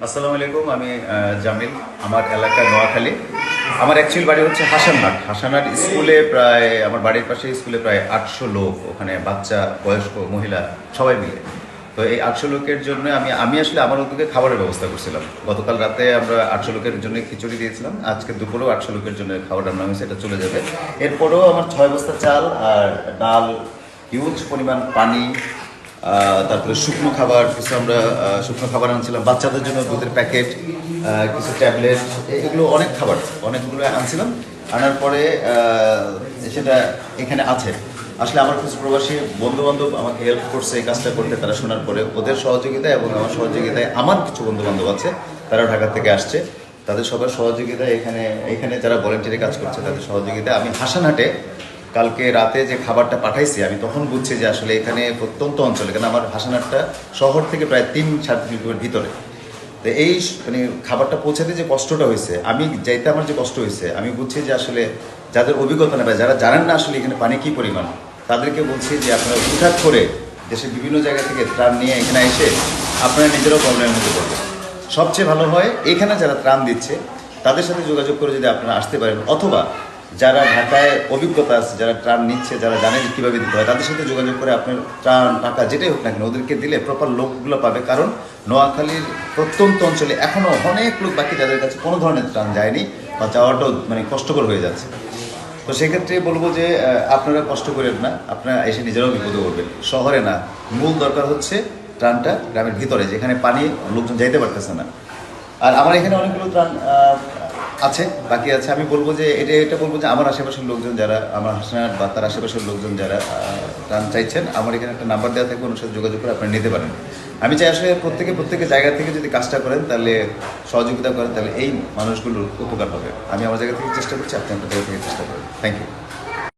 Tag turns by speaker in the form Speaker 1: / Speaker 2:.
Speaker 1: আসসালামু আলাইকুম। আমি জামিল। আমার এলাকা নোয়াখালী। আমার অ্যাকচুয়াল বাড়ি হচ্ছে হাসানহাট। হাসানহাট স্কুলে প্রায় আমার বাড়ির পাশে স্কুলে প্রায় 800 লোক, ওখানে বাচ্চা, বয়স্ক, মহিলা সবাই মিলে। তো এই 800 লোকের জন্য আমি আমি আসলে আমার উদ্যোগে খাবারের ব্যবস্থা করছিলাম। গতকাল রাতে আমরা 800 লোকের জন্য খিচুড়ি দিয়েছিলাম, আজকে দুপুরেও 800 লোকের জন্য খাবার রান্না হয়েছে, এটা চলে যাবে। এরপরেও আমার 6 বস্তা চাল আর ডাল, হিউজ পরিমাণ পানি, তারপরে শুকনো খাবার কিছু আমরা শুকনো খাবার আনছিলাম, বাচ্চাদের জন্য দুধের প্যাকেট, কিছু ট্যাবলেট, এগুলো অনেক খাবার অনেকগুলো আনছিলাম। আনার পরে সেটা এখানে আছে। আসলে আমার কিছু প্রবাসী বন্ধু বান্ধব আমাকে হেল্প করছে এই কাজটা করতে, তারা শোনার পরে ওদের সহযোগিতায় এবং আমার সহযোগিতায় আমার কিছু বন্ধু বান্ধব আছে, তারা ঢাকা থেকে আসছে, তাদের সবার সহযোগিতায় এখানে এখানে যারা ভলেন্টিয়ারি কাজ করছে তাদের সহযোগিতায় আমি হাসানহাটে কালকে রাতে যে খাবারটা পাঠাইছি, আমি তখন বুঝছি যে আসলে এখানে প্রত্যন্ত অঞ্চলে, কারণ আমার হাসানহাটটা শহর থেকে প্রায় 3-3.5 কিলোমিটার ভিতরে। তো এই মানে খাবারটা পৌঁছাতে যে কষ্টটা হয়েছে, আমি যাইতে আমার যে কষ্ট হয়েছে, আমি বুঝছি যে আসলে যাদের অভিজ্ঞতা নেই বা যারা জানেন না আসলে এখানে পানি কী পরিমাণ, তাদেরকে বলছি যে আপনারা হুটহাট করে দেশের বিভিন্ন জায়গা থেকে ত্রাণ নিয়ে এখানে এসে আপনারা নিজেরাও প্রবলেমের মধ্যে পড়বেন। সবচেয়ে ভালো হয় এখানে যারা ত্রাণ দিচ্ছে তাদের সাথে যোগাযোগ করে যদি আপনারা আসতে পারেন, অথবা যারা ঢাকায় অভিজ্ঞতা আছে, যারা ত্রাণ নিচ্ছে, যারা জানে যে কীভাবে দিতে হয়, তাদের সাথে যোগাযোগ করে আপনার ত্রাণ টাকা যেটাই হোক না কেন ওদেরকে দিলে প্রপার লোকগুলো পাবে। কারণ নোয়াখালীর প্রত্যন্ত অঞ্চলে এখনও অনেক লোক বাকি যাদের কাছে কোনো ধরনের ত্রাণ যায়নি বা যাওয়াটাও মানে কষ্টকর হয়ে যাচ্ছে। তো সেক্ষেত্রে বলবো যে আপনারা কষ্ট করেন না, আপনারা এসে নিজেরাও বিপদে পড়বেন। শহরে না, মূল দরকার হচ্ছে ত্রাণটা গ্রামের ভিতরে, যেখানে পানি লোকজন যাইতে পারতেছে না। আর আমার এখানে অনেকগুলো ত্রাণ আছে, বাকি আছে। আমি বলবো যে এটা বলবো যে আমার আশেপাশের লোকজন যারা, আমার হাসনাট বা তার আশেপাশের লোকজন যারা ত্রাণ চাইছেন, আমার এখানে একটা নাম্বার দেওয়া থাকবে, ওনার সাথে যোগাযোগ করে আপনারা নিতে পারেন। আমি চাই আসলে প্রত্যেকের জায়গা থেকে যদি কাজটা করেন, তাহলে সহযোগিতা করেন, তাহলে এই মানুষগুলোর উপকার হবে। আমি আমার জায়গা থেকে চেষ্টা করছি, আপনি আপনার জায়গা থেকে চেষ্টা করেন। Thank you.